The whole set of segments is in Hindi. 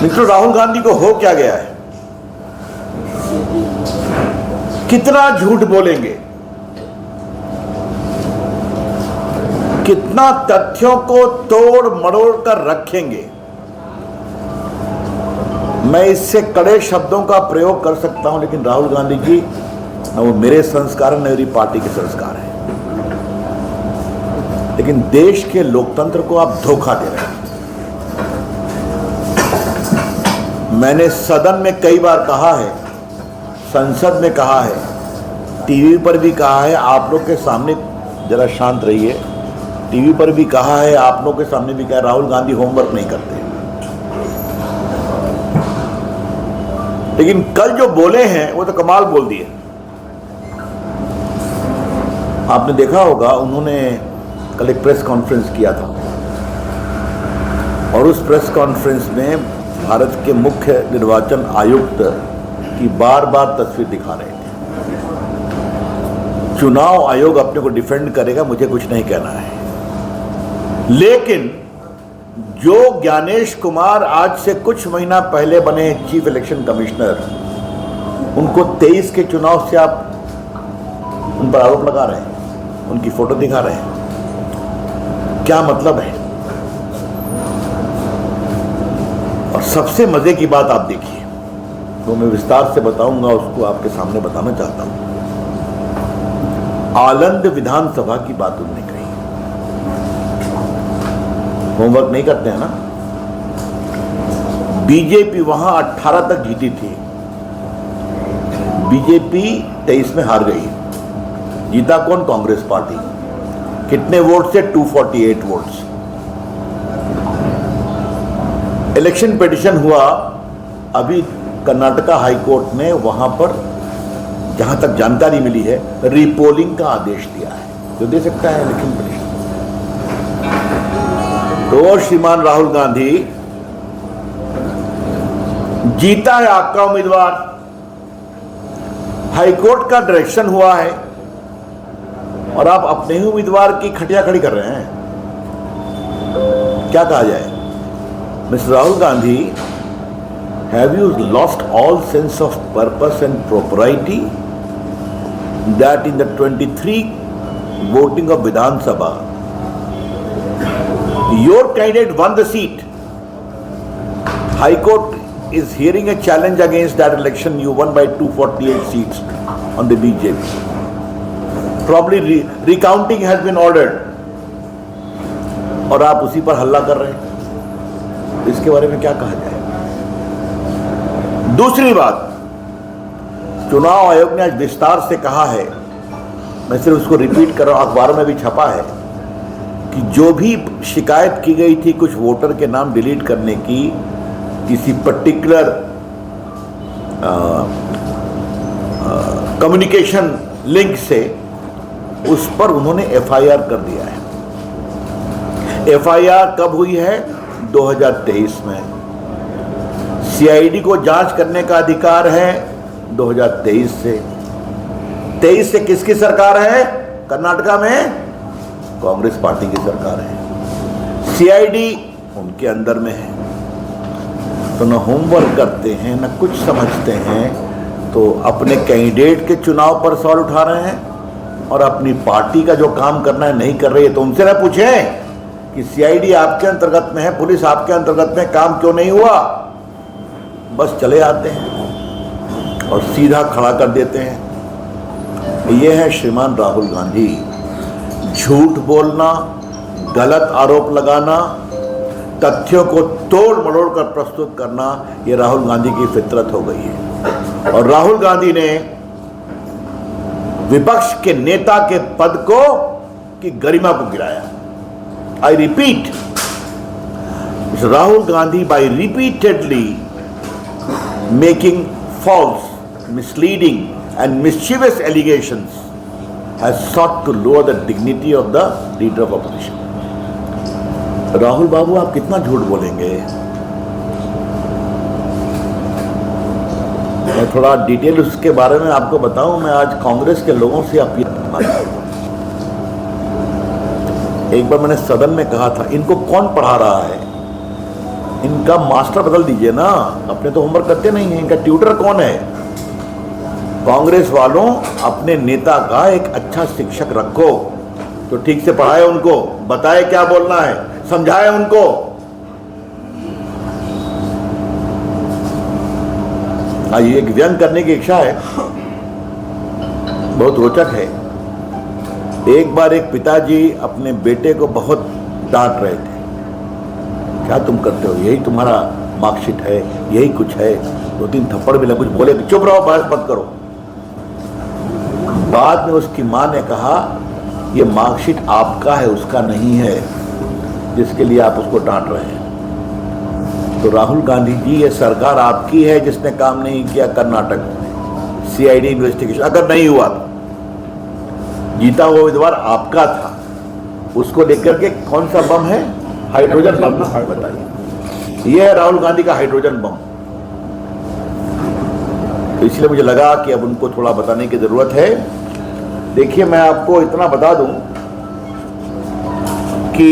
मिस्टर राहुल गांधी को हो क्या गया है? कितना झूठ बोलेंगे, कितना तथ्यों को तोड़ मरोड़ कर रखेंगे। मैं इससे कड़े शब्दों का प्रयोग कर सकता हूं, लेकिन राहुल गांधी जी न वो मेरे संस्कार है न मेरी पार्टी के संस्कार है। लेकिन देश के लोकतंत्र को आप धोखा दे रहे हैं। मैंने सदन में कई बार कहा है, संसद में कहा है, टीवी पर भी कहा है, आप लोग के सामने जरा शांत रहिए, टीवी पर भी कहा है, आप लोग के सामने भी कहा, राहुल गांधी होमवर्क नहीं करते। लेकिन कल जो बोले हैं वो तो कमाल बोल दिए। आपने देखा होगा, उन्होंने कल एक प्रेस कॉन्फ्रेंस किया था और उस प्रेस कॉन्फ्रेंस में भारत के मुख्य निर्वाचन आयुक्त की बार बार तस्वीर दिखा रहे थे। चुनाव आयोग अपने को डिफेंड करेगा, मुझे कुछ नहीं कहना है, लेकिन जो ज्ञानेश कुमार आज से कुछ महीना पहले बने चीफ इलेक्शन कमिश्नर, उनको 23 के चुनाव से आप उन पर आरोप लगा रहे हैं, उनकी फोटो दिखा रहे हैं। क्या मतलब है? और सबसे मजे की बात आप देखिए, तो मैं विस्तार से बताऊंगा, उसको आपके सामने बताना चाहता हूं। आनंद विधानसभा की बात उन्होंने कही। होमवर्क नहीं करते हैं ना। बीजेपी वहां 18 तक जीती थी, बीजेपी 23 में हार गई। जीता कौन? कांग्रेस पार्टी। कितने वोट से? 248 वोट्स। इलेक्शन पिटीशन हुआ, अभी कर्नाटका हाई कोर्ट ने वहां पर, जहां तक जानकारी मिली है, रीपोलिंग का आदेश दिया है, जो दे सकता है इलेक्शन पिटीशन। तो श्रीमान राहुल गांधी जीता है आपका उम्मीदवार, हाईकोर्ट का डायरेक्शन हुआ है, और आप अपने ही उम्मीदवार की खटिया खड़ी कर रहे हैं। क्या कहा जाए? Mister Rahul Gandhi, have you lost all sense of purpose and propriety that in the 23 voting of Vidhan Sabha your candidate won the seat. High Court is hearing a challenge against that election. You won by 248 seats on the BJP. Probably recounting has been ordered. और आप उसी पर हल्ला कर रहे हैं। इसके बारे में क्या कहा जाए? दूसरी बात, चुनाव आयोग ने आज विस्तार से कहा है, मैं सिर्फ उसको रिपीट कर रहा हूं, अखबारों में भी छपा है, कि जो भी शिकायत की गई थी कुछ वोटर के नाम डिलीट करने की, किसी पर्टिकुलर कम्युनिकेशन लिंक से, उस पर उन्होंने एफआईआर कर दिया है। एफआईआर कब हुई है? 2023 में। सीआईडी को जांच करने का अधिकार है 2023 से। 23 से किसकी सरकार है? कर्नाटका में कांग्रेस पार्टी की सरकार है। सीआईडी उनके अंदर में है। तो न होमवर्क करते हैं, न कुछ समझते हैं, तो अपने कैंडिडेट के चुनाव पर सवाल उठा रहे हैं, और अपनी पार्टी का जो काम करना है नहीं कर रही है। तो उनसे न पूछें कि सीआईडी आपके अंतर्गत में है, पुलिस आपके अंतर्गत में, काम क्यों नहीं हुआ? बस चले आते हैं और सीधा खड़ा कर देते हैं। ये है श्रीमान राहुल गांधी। झूठ बोलना, गलत आरोप लगाना, तथ्यों को तोड़ मरोड़ कर प्रस्तुत करना, ये राहुल गांधी की फितरत हो गई है। और राहुल गांधी ने विपक्ष के नेता के पद को की गरिमा को गिराया। I repeat, Rahul Gandhi by repeatedly making false, misleading and मिस्chievous allegations has sought to lower the dignity of the leader of opposition. Rahul babu, आप कितना झूठ बोलेंगे? मैं थोड़ा डिटेल उसके बारे में आपको बताऊं। मैं आज कांग्रेस के लोगों से अपील करना चाहूंगा। एक बार मैंने सदन में कहा था, इनको कौन पढ़ा रहा है? इनका मास्टर बदल दीजिए ना, अपने तो होमवर्क करते नहीं है। इनका ट्यूटर कौन है? कांग्रेस वालों, अपने नेता का एक अच्छा शिक्षक रखो तो ठीक से पढ़ाए, उनको बताए क्या बोलना है, समझाए उनको। हाँ, ये एक व्यंग करने की इच्छा है, बहुत रोचक है। एक बार एक पिताजी अपने बेटे को बहुत डांट रहे थे, क्या तुम करते हो, यही तुम्हारा मार्कशीट है, यही कुछ है। 2-3 थप्पड़ भी लगे, कुछ बोले, चुप रहो, बहस मत करो। बाद में उसकी मां ने कहा, ये मार्कशीट आपका है, उसका नहीं है, जिसके लिए आप उसको डांट रहे हैं। तो राहुल गांधी जी, ये सरकार आपकी है जिसने काम नहीं किया कर्नाटक में, सीआईडी इन्वेस्टिगेशन अगर नहीं हुआ तो जीता हुआ उम्मीदवार आपका था, उसको लेकर के कौन सा बम है? Hydrogen bomb. बताइए, यह है राहुल गांधी का हाइड्रोजन बम। तो इसलिए मुझे लगा कि अब उनको थोड़ा बताने की जरूरत है। देखिए, मैं आपको इतना बता दूं कि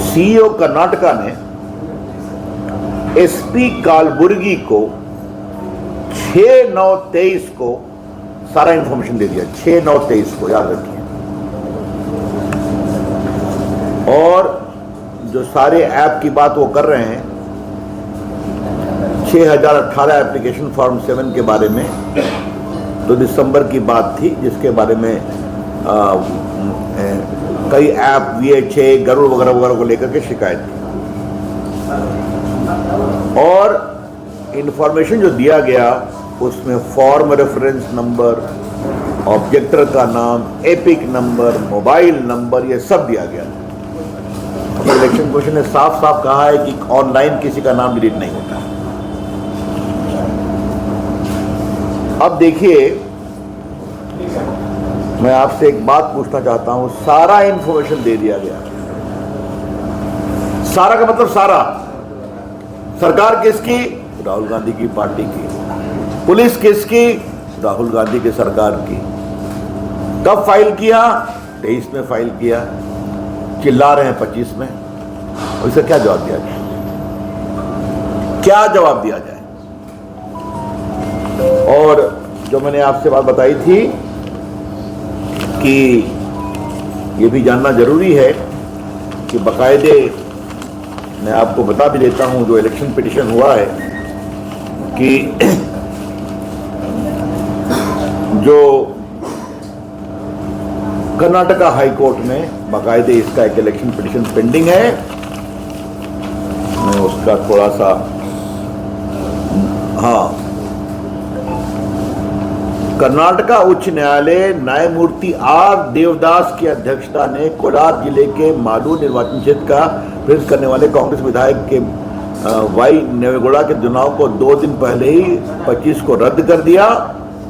सीईओ कर्नाटका ने एसपी कालबुर्गी को 6/9/23 को सारा इंफॉर्मेशन दे दिया। 6/9/23 को याद रखिए। और जो सारे ऐप की बात वो कर रहे हैं, 6018 एप्लीकेशन फॉर्म 7 के बारे में, तो दिसंबर की बात थी, जिसके बारे में कई ऐप VH, गरुड़ वगैरह वगैरह को लेकर के शिकायत थी। और इंफॉर्मेशन जो दिया गया उसमें फॉर्म रेफरेंस नंबर, ऑब्जेक्टर का नाम, एपिक नंबर, मोबाइल नंबर, ये सब दिया गया। इलेक्शन कमीशन ने साफ साफ कहा है कि ऑनलाइन किसी का नाम डिलीट नहीं होता। अब देखिए, मैं आपसे एक बात पूछना चाहता हूं। सारा इंफॉर्मेशन दे दिया गया, सारा का मतलब सारा। सरकार किसकी? राहुल गांधी की पार्टी की। पुलिस किसकी? राहुल गांधी की सरकार की। कब फाइल किया? 23 में फाइल किया। चिल्ला रहे हैं 25 में। और इसे क्या जवाब दिया जाए? क्या जवाब दिया जाए? और जो मैंने आपसे बात बताई थी कि ये भी जानना जरूरी है कि बाकायदे, मैं आपको बता भी देता हूं, जो इलेक्शन पिटीशन हुआ है कि जो कर्नाटका हाई कोर्ट में बाकायदे इसका एक इलेक्शन पिटीशन पेंडिंग है। मैं उसका थोड़ा सा, हाँ, कर्नाटका उच्च न्यायालय न्यायमूर्ति R देवदास की अध्यक्षता ने कोलार जिले के मालूर निर्वाचन क्षेत्र का प्रतिनिधित्व करने वाले कांग्रेस विधायक के वाई नेवेगौड़ा के चुनाव को 2 दिन पहले ही 25 को रद्द कर दिया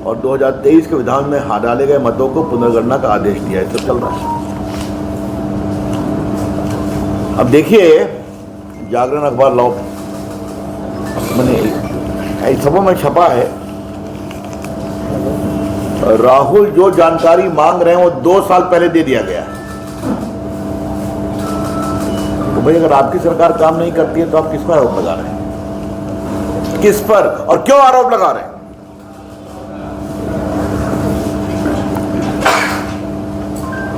और 2023 के विधान में डाले गए मतों को पुनर्गणना का आदेश दिया। ऐसा चल रहा है। अब देखिए, जागरण अखबार लॉ मैंने सबों में छपा है, राहुल जो जानकारी मांग रहे हैं वो 2 साल पहले दे दिया गया है। तो भाई, अगर आपकी सरकार काम नहीं करती है तो आप किस पर आरोप लगा रहे हैं? किस पर और क्यों आरोप लगा रहे हैं?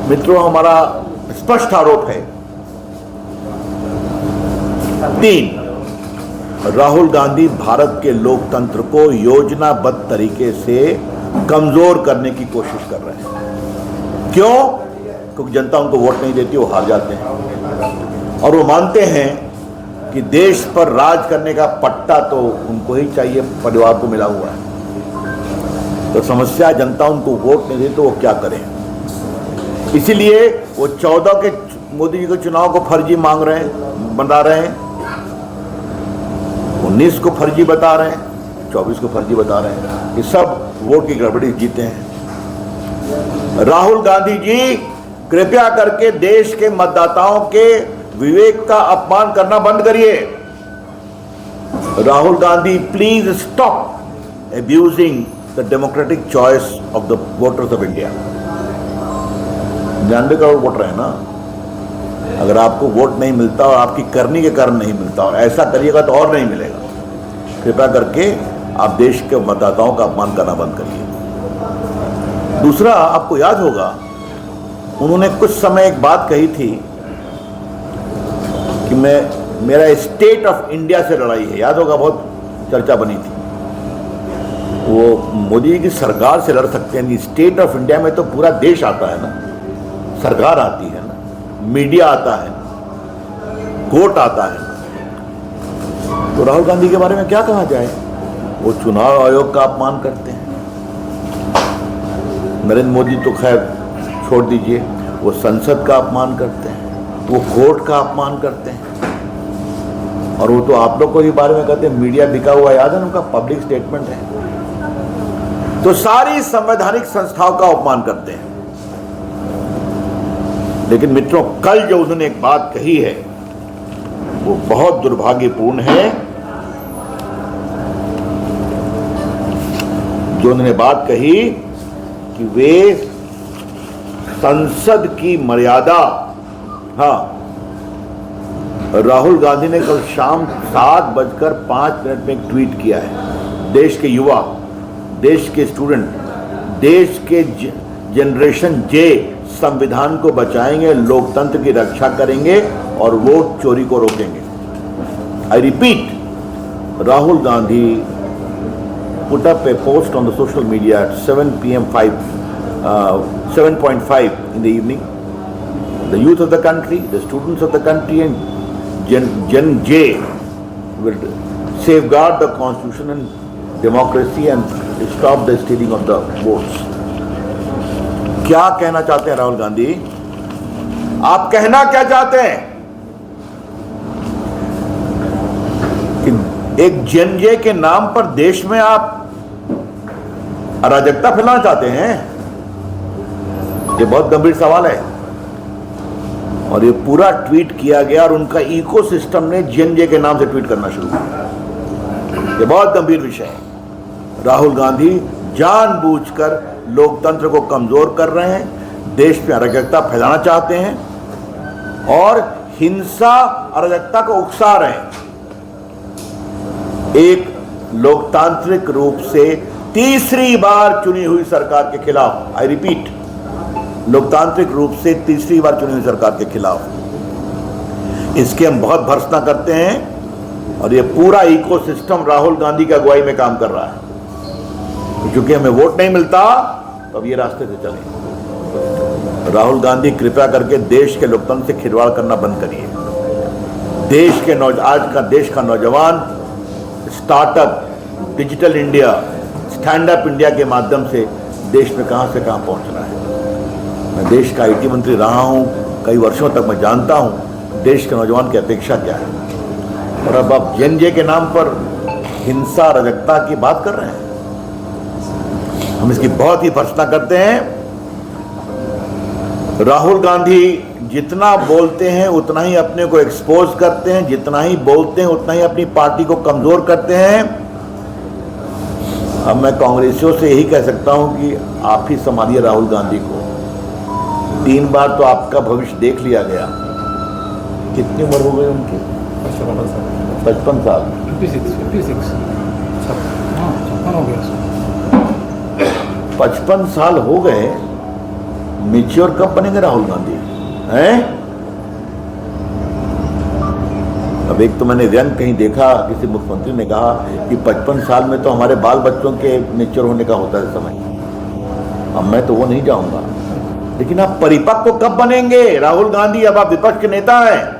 मित्रों, हमारा स्पष्ट आरोप है 3, राहुल गांधी भारत के लोकतंत्र को योजनाबद्ध तरीके से कमजोर करने की कोशिश कर रहे हैं। क्यों? क्योंकि जनता उनको वोट नहीं देती, वो हार जाते हैं। और वो मानते हैं कि देश पर राज करने का पट्टा तो उनको ही चाहिए, परिवार को मिला हुआ है। तो समस्या, जनता उनको वोट नहीं देती तो वो क्या करें? इसीलिए वो 14 के मोदी जी के चुनाव को फर्जी मांग रहे हैं, बता रहे हैं, 19 को फर्जी बता रहे हैं, 24 को फर्जी बता रहे हैं। ये सब वोट की गड़बड़ी जीते हैं। राहुल गांधी जी, कृपया करके देश के मतदाताओं के विवेक का अपमान करना बंद करिए। Rahul Gandhi, please stop abusing the democratic choice of the voters of India. 99 crore voter है ना, अगर आपको वोट नहीं मिलता और आपकी करनी के कारण नहीं मिलता और ऐसा करिएगा तो और नहीं मिलेगा। कृपया करके आप देश के मतदाताओं का अपमान करना बंद करिए। दूसरा, आपको याद होगा उन्होंने कुछ समय एक बात कही थी कि मेरा स्टेट ऑफ इंडिया से लड़ाई है। याद होगा, बहुत चर्चा बनी थी। वो मोदी जी की सरकार से लड़ सकते हैं, स्टेट ऑफ इंडिया में तो पूरा देश आता है ना, सरकार आती है ना, मीडिया आता है, कोर्ट आता है। तो राहुल गांधी के बारे में क्या कहा जाए? वो चुनाव आयोग का अपमान करते हैं। नरेंद्र मोदी तो खैर छोड़ दीजिए, वो संसद का अपमान करते हैं, वो कोर्ट का अपमान करते हैं। और वो तो आप लोग को ही बारे में कहते हैं मीडिया बिका हुआ। याद है उनका पब्लिक स्टेटमेंट है। तो सारी संवैधानिक संस्थाओं का अपमान करते हैं। लेकिन मित्रों, कल जो उन्होंने एक बात कही है वो बहुत दुर्भाग्यपूर्ण है। जो उन्होंने बात कही कि वे संसद की मर्यादा, हाँ, राहुल गांधी ने कल शाम 7:05 में एक ट्वीट किया है। देश के युवा, देश के स्टूडेंट, देश के जनरेशन जे संविधान को बचाएंगे, लोकतंत्र की रक्षा करेंगे और वोट चोरी को रोकेंगे। आई repeat, Rahul Gandhi put up a post on the social media at 7:05 in the evening. The youth of the country, the students of the country and Gen J will safeguard the constitution and democracy and stop the stealing of the votes. क्या कहना चाहते हैं राहुल गांधी? आप कहना क्या चाहते हैं? कि एक Gen J के नाम पर देश में आप अराजकता फैलाना चाहते हैं? ये बहुत गंभीर सवाल है। और ये पूरा ट्वीट किया गया और उनका इकोसिस्टम ने Gen J के नाम से ट्वीट करना शुरू किया। ये बहुत गंभीर विषय है। राहुल गांधी जानबूझकर लोकतंत्र को कमजोर कर रहे हैं, देश में अराजकता फैलाना चाहते हैं और हिंसा अराजकता को उकसा रहे हैं। एक लोकतांत्रिक रूप से तीसरी बार चुनी हुई सरकार के खिलाफ, आई रिपीट, लोकतांत्रिक रूप से तीसरी बार चुनी हुई सरकार के खिलाफ इसकी हम बहुत भर्त्सना करते हैं। और ये पूरा इकोसिस्टम राहुल गांधी की अगुवाई में काम कर रहा है। क्योंकि हमें वोट नहीं मिलता तो अब ये रास्ते से चलें। राहुल गांधी, कृपया करके देश के लोकतंत्र से खिलवाड़ करना बंद करिए। देश के आज का देश का नौजवान startup, digital India, stand up India के माध्यम से देश में कहां से कहां पहुंच रहा है। मैं देश का आईटी मंत्री रहा हूं, कई वर्षों तक मैं जानता हूं देश के नौजवान की अपेक्षा क्या है। और अब आप Gen J के नाम पर हिंसा, अराजकता की बात कर रहे हैं। हम इसकी बहुत ही भर्त्सना करते हैं। राहुल गांधी जितना बोलते हैं उतना ही अपने को एक्सपोज करते हैं, जितना ही बोलते हैं उतना ही अपनी पार्टी को कमजोर करते हैं। अब मैं कांग्रेसियों से यही कह सकता हूं कि आप ही संभालिए राहुल गांधी को। 3 बार तो आपका भविष्य देख लिया गया। कितनी उम्र हो गई उनकी? 55 साल। 55 साल हो गए। मैच्योर कब बनेंगे राहुल गांधी हैं? अब एक तो मैंने व्यंग कहीं देखा, किसी मुख्यमंत्री ने कहा कि 55 साल में तो हमारे बाल बच्चों के मैच्योर होने का होता है समय। अब मैं तो वो नहीं जाऊंगा, लेकिन आप परिपक्व कब बनेंगे राहुल गांधी? अब आप विपक्ष के नेता हैं।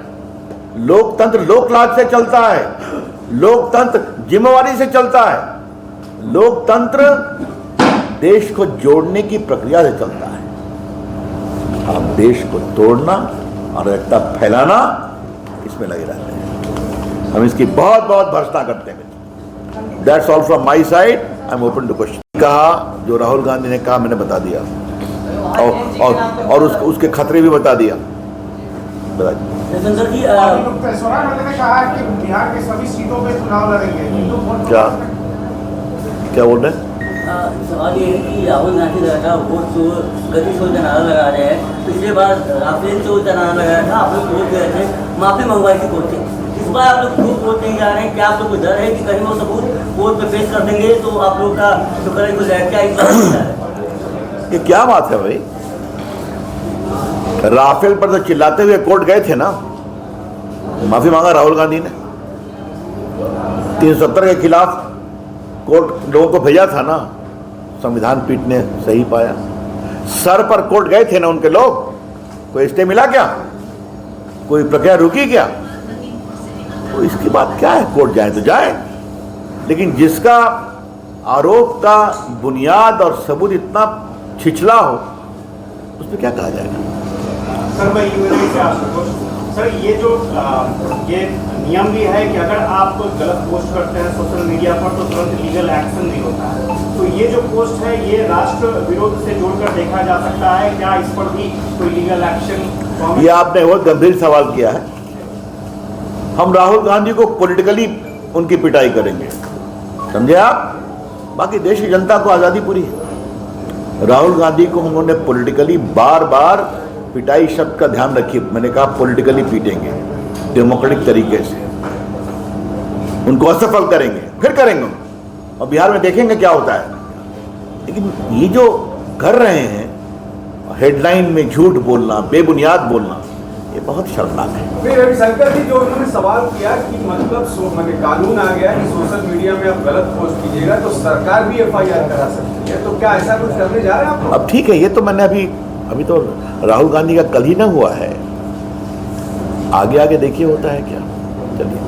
लोकतंत्र लोकलाज से चलता है, लोकतंत्र जिम्मेवारी से चलता है, लोकतंत्र देश को जोड़ने की प्रक्रिया से चलता है। आप देश को तोड़ना और एकता फैलाना, इसमें लगे रहते हैं। हम इसकी बहुत बहुत भर्त्सना करते हैं। That's all from my side. I am open to question. कहा जो राहुल गांधी ने कहा मैंने बता दिया, और उसके खतरे भी बता दिया। सर जी, ने कहा है कि बिहार के सभी सीटों पे चुनाव लड़ेंगे। क्या बोल रहे हैं? सवाल ये है कि राहुल गांधी लगातार वोट चोर गति चोर का नारा लगा रहे हैं। पिछले बार राफेल चोर का नारा लगाया था, आप लोग वोट गए थे, माफी मंगवाई थी कोर्ट से। इस बार आप लोग क्यों वोट नहीं जा रहे हैं? क्या आप लोग को डर है कि कहीं वो सबूत कोर्ट पे पेश कर देंगे तो आप लोग का जो करें को जाए? क्या इस बार नहीं जा रहे हैं? ये क्या बात है भाई? राफेल पर तो चिल्लाते हुए कोर्ट गए थे ना, माफी मांगा राहुल गांधी ने। 370 के खिलाफ कोर्ट लोगों को भेजा था ना, संविधान पीठ ने सही पाया। सर पर कोर्ट गए थे ना उनके लोग, कोई स्टे मिला क्या? कोई प्रक्रिया रुकी क्या? तो इसकी बात क्या है? कोर्ट जाए तो जाए, लेकिन जिसका आरोप का बुनियाद और सबूत इतना छिछला हो उस पर क्या कहा जाएगा? सर मैं यूएनए से आपको सर ये जो ये नियम भी है कि अगर आप गलत पोस्ट करते हैं सोशल मीडिया पर तो तुरंत लीगल एक्शन नहीं होता है। तो ये जो पोस्ट है ये राष्ट्र विरोध से जोड़कर देखा जा सकता है, क्या इस पर भी कोई लीगल एक्शन? ये आपने बहुत गंभीर सवाल किया है। हम राहुल गांधी को पॉलिटिकली उनकी पिटाई करेंगे, समझे आप? बाकी देश की जनता को आज़ादी पूरी है। राहुल गांधी को उन्होंने पॉलिटिकली बार बार पिटाई शब्द का ध्यान रखिए, मैंने कहा पॉलिटिकली पीटेंगे, डेमोक्रेटिक तरीके से उनको असफल करेंगे, फिर करेंगे और बिहार में देखेंगे क्या होता है। लेकिन ये जो कर रहे हैं हेडलाइन में झूठ बोलना, बेबुनियाद बोलना, ये बहुत शर्मनाक है। फिर रविशंकर जी जो उन्होंने सवाल किया कि मतलब कानून आ गया कि सोशल मीडिया में आप गलत पोस्ट कीजिएगा तो सरकार भी एफआईआर करा सकती है, तो क्या ऐसा कुछ करने जा रहे हैं आप? अब ठीक है, ये तो मैंने अभी तो राहुल गांधी का कल ही ना हुआ है, आगे आगे देखिए होता है क्या। चलिए।